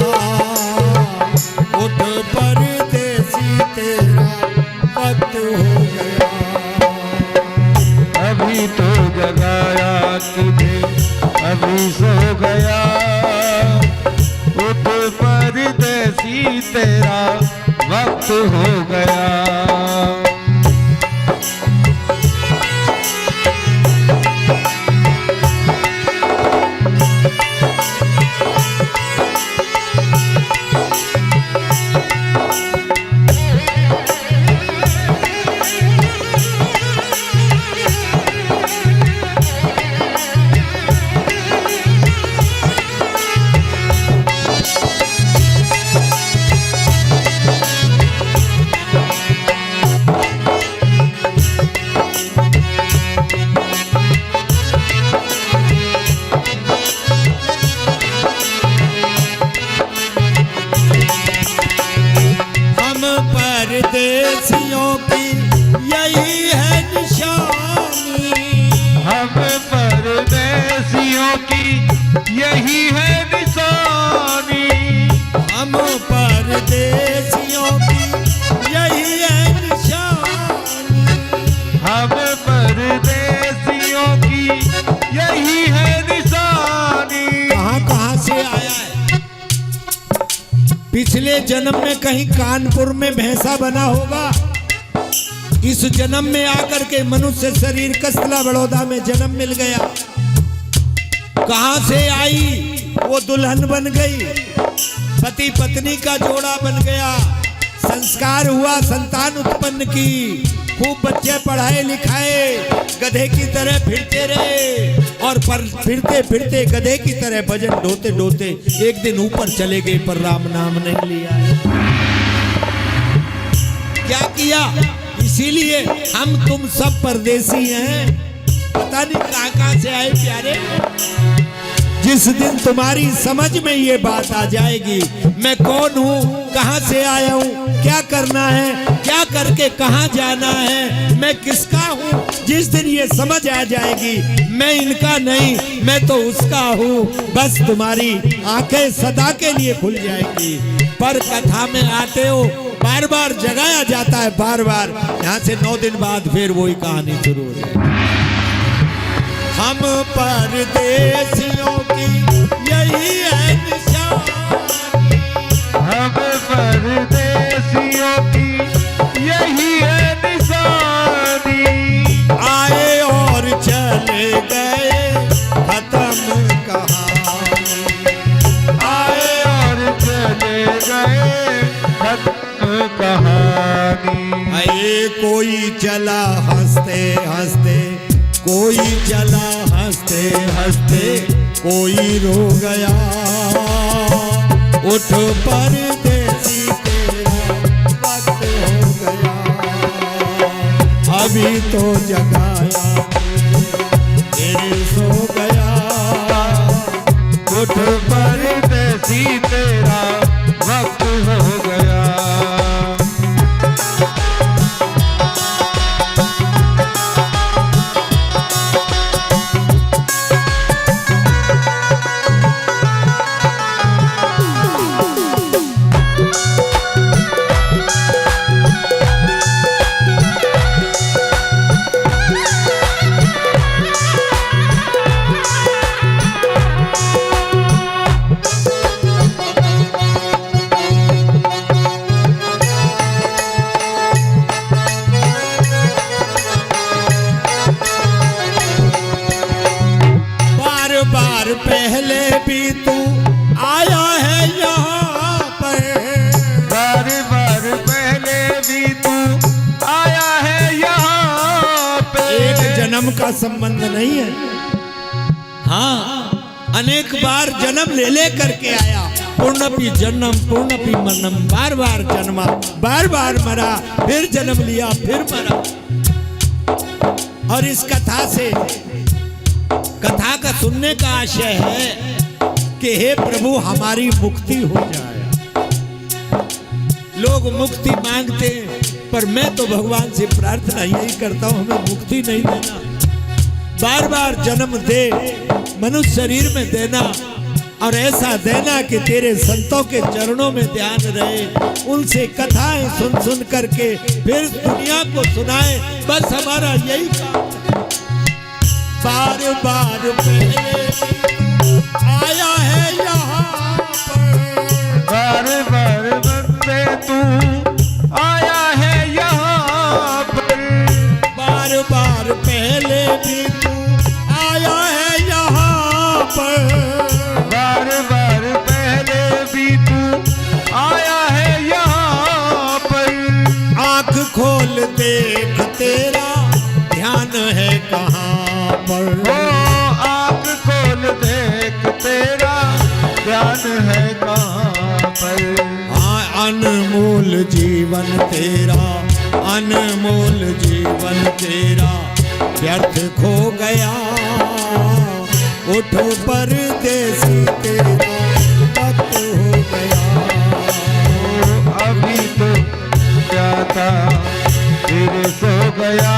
उठ परदेसी तेरा वक्त हो गया। अभी तो जगाया तुझे अभी सो गया, उठ परदेसी तेरा वक्त हो गया। परदेसियों की यही है निशानी, हम परदेसियों की यही है निशानी। हम परदेसियों की यही है निशानी। हम पर पिछले जन्म में कहीं कानपुर में भैंसा बना होगा, इस जन्म में आकर के मनुष्य शरीर कसला बड़ौदा में जन्म मिल गया। कहां से आई? वो दुल्हन बन गई, पति पत्नी का जोड़ा बन गया, संस्कार हुआ, संतान उत्पन्न की, खूब बच्चे पढ़ाए लिखाए, गधे की तरह फिरते रहे और पर फिरते फिरते गधे की तरह भजन ढोते ढोते एक दिन ऊपर चले गए, पर राम नाम नहीं लिया। क्या किया? इसीलिए हम तुम सब परदेसी हैं, पता नहीं कहां से आए प्यारे। जिस दिन तुम्हारी समझ में ये बात आ जाएगी, मैं कौन हूँ, कहां से आया हूँ, क्या करना है, क्या करके कहां जाना है, मैं किसका हूँ, जिस दिन ये समझ आ जाएगी, मैं इनका नहीं, मैं तो उसका हूँ, बस तुम्हारी आंखें सदा के लिए खुल जाएगी। पर कथा में आते हो, बार बार जगाया जाता है, बार बार, यहाँ से 9 दिन बाद फिर वही कहानी शुरू हो जाएगी। हम परदेसियों की यही है निशानी, हम परदेसियों की यही है निशानी, आए और चले गए खत्म कहानी, आए और चले गए खत्म कहानी। आए कोई चला हंसते हंसते, कोई चला हंसते हंसते, कोई रो गया, उठ परदेसी तेरा वक्त हो गया, अभी तो जगाया फिर सो गया, उठ परदेसी तेरा वक्त हो गया। पहले भी तू आया है यहाँ पर, बार बार पहले भी तू आया है यहाँ पे। एक जन्म का संबंध नहीं है, हाँ अनेक बार जन्म ले ले करके आया, पूर्णपि जन्म पूर्णपि मरणम, बार बार जन्मा, बार बार मरा, फिर जन्म लिया, फिर मरा। और इस कथा से, कथा का सुनने का आशय है कि हे प्रभु हमारी मुक्ति हो जाए। लोग मुक्ति मांगते हैं, पर मैं तो भगवान से प्रार्थना यही करता हूं, हमें मुक्ति नहीं देना, बार बार जन्म दे, मनुष्य शरीर में देना, और ऐसा देना कि तेरे संतों के चरणों में ध्यान रहे, उनसे कथाएं सुन सुन करके फिर दुनिया को सुनाए, बस हमारा यही काम है। बार बार पहले आया है यहाँ पर, बार बार बंदे तू आया है यहाँ पर, बार बार पहले भी तू आया है यहाँ पर, बार बार पहले भी तू आया है यहाँ पर। आँख खोल देख तेरा ध्यान है कहाँ पर, आँख खोल देख तेरा ध्यान है कहाँ पर। हाँ अनमोल जीवन तेरा, अनमोल जीवन तेरा व्यर्थ खो गया, उठ परदेसी तेरा वक्त हो गया, अभी तो क्या था फिर सो गया,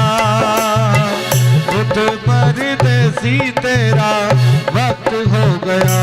उठ परदेसी तेरा वक्त हो गया।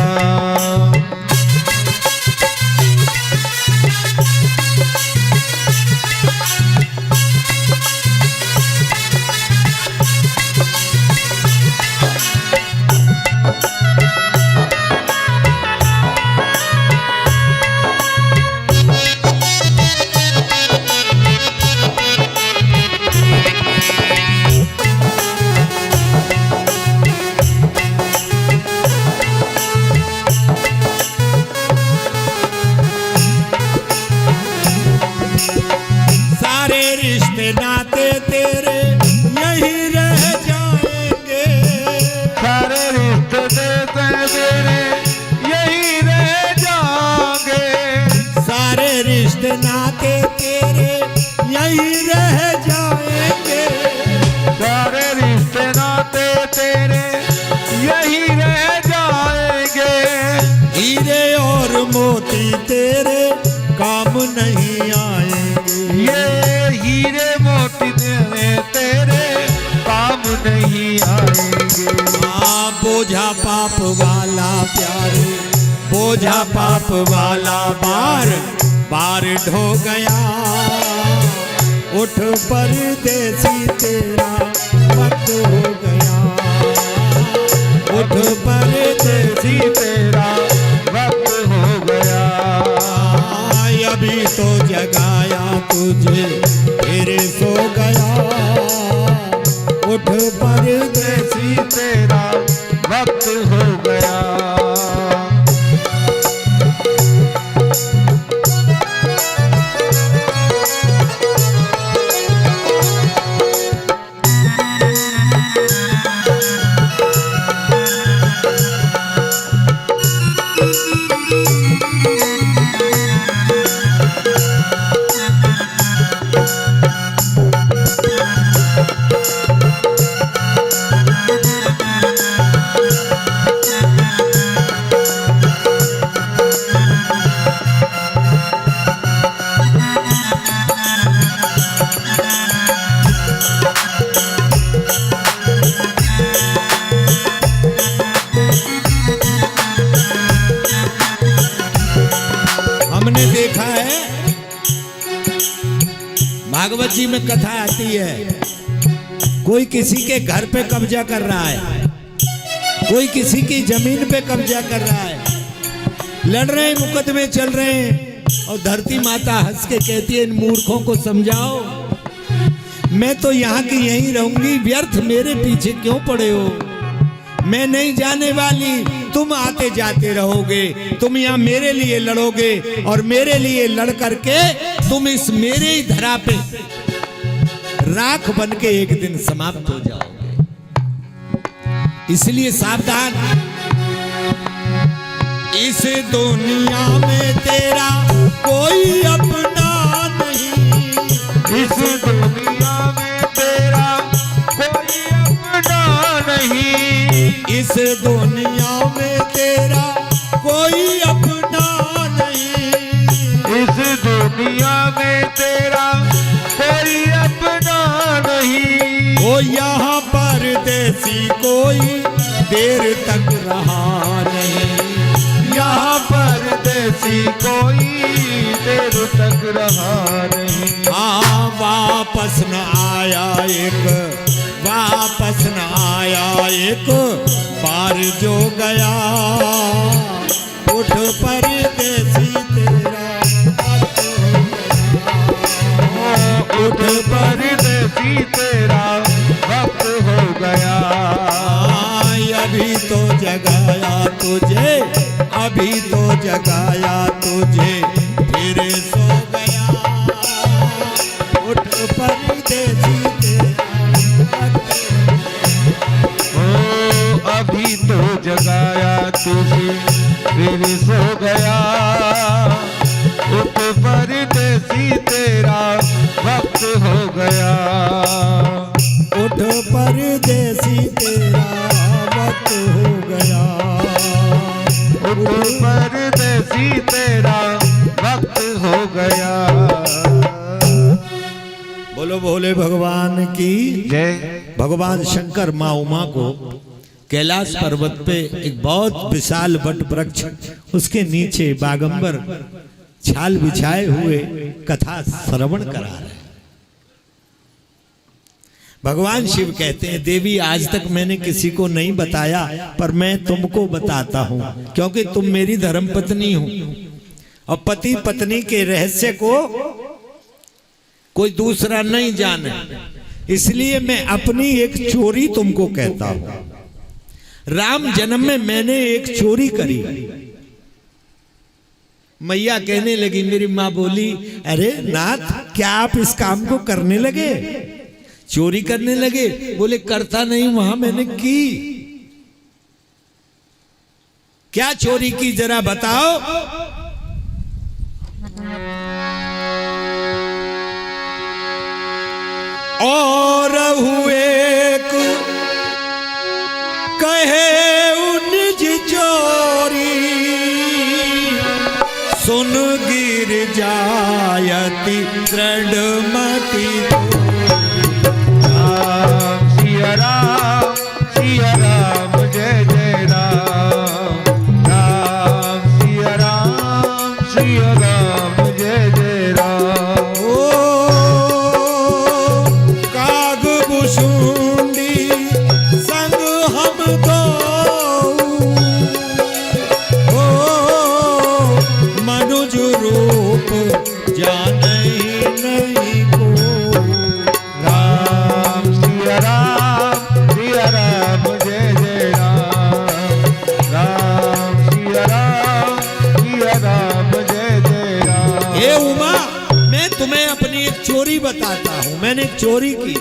रिश्ते नाते तेरे यही रह जाएंगे, सारे रिश्ते नाते तेरे यही रह जाएंगे। हीरे और मोती तेरे काम नहीं आएंगे, ये हीरे मोती तेरे काम नहीं आएंगे। हाँ बोझा पाप वाला प्यारे, बोझा पाप वाला बार बार ढो गया, उठ परदेसी तेरा वक्त हो गया, उठ परदेसी तेरा वक्त हो गया। अभी तो जगाया तुझे फिर सो गया, उठ परदेसी तेरा वक्त हो गया। हमने देखा है भागवत जी में कथा आती है, कोई किसी के घर पे कब्जा कर रहा है, कोई किसी की जमीन पे कब्जा कर रहा है, लड़ रहे हैं, मुकदमे चल रहे हैं, और धरती माता हंस के कहती है इन मूर्खों को समझाओ, मैं तो यहाँ की यहीं रहूंगी, व्यर्थ मेरे पीछे क्यों पड़े हो, मैं नहीं जाने वाली, तुम आते जाते रहोगे, तुम यहाँ मेरे लिए लड़ोगे और मेरे लिए लड़ करके तुम इस मेरे ही धरा पे राख बन के एक दिन समाप्त हो जाओगे। इसलिए सावधान, इस दुनिया में तेरा कोई अपना नहीं, इस दुनिया में तेरा कोई अपना नहीं, इस दुनिया में तेरा कोई अपना नहीं, इस दुनिया में तेरा कोई अपना नहीं। वो यहाँ परदेसी कोई देर तक रहा नहीं, यहाँ परदेसी कोई देर तक रहा नहीं। हाँ वापस न आया एक, वापस न आया एक बार जो गया, उठ परदेसी तेरा उठ परदेसी तेरा वक्त हो गया। अभी तो जगाया तुझे, अभी तो जगाया तुझे फिर सो गया, उठ परदेसी तेरा अभी तो जगाया तुझे फिर सो गया, उठ परदेसी तेरा वक्त हो गया, उठ परदेसी तेरा वक्त हो गया, उठ परदेसी तेरा वक्त हो गया। बोलो भोले भगवान की जय। भगवान शंकर माँ उमा को कैलाश पर्वत पे एक बहुत विशाल वट वृक्ष, उसके नीचे बागंबर छाल बिछाए हुए कथा श्रवण करा रहे। भगवान शिव कहते हैं देवी आज तक मैंने किसी को नहीं बताया, पर मैं तुमको बताता हूं, क्योंकि तुम मेरी धर्मपत्नी हो और पति पत्नी के रहस्य को कोई दूसरा नहीं जाने, इसलिए मैं अपनी एक चोरी तुमको कहता हूं। राम जन्म में मैंने एक चोरी करी। मैया कहने लगी, मेरी माँ बोली, अरे नाथ क्या आप इस काम को करने लगे, चोरी करने लगे? बोले करता नहीं, वहां मैंने की। क्या चोरी की जरा बताओ। और हुए कहे निज चोरी सुन गिर जायति दृढ़मति राम सिया राम जय जय राम राम सिया राम जय जय राम। ओ काग बुशुंडी संग हम दो मनुज रूप जानई नहीं को राम सिया राम जय जय राम सिया राम जय जय राम। हे उमा, मैं तुम्हें अपनी एक चोरी बताता हूँ। मैंने एक चोरी की।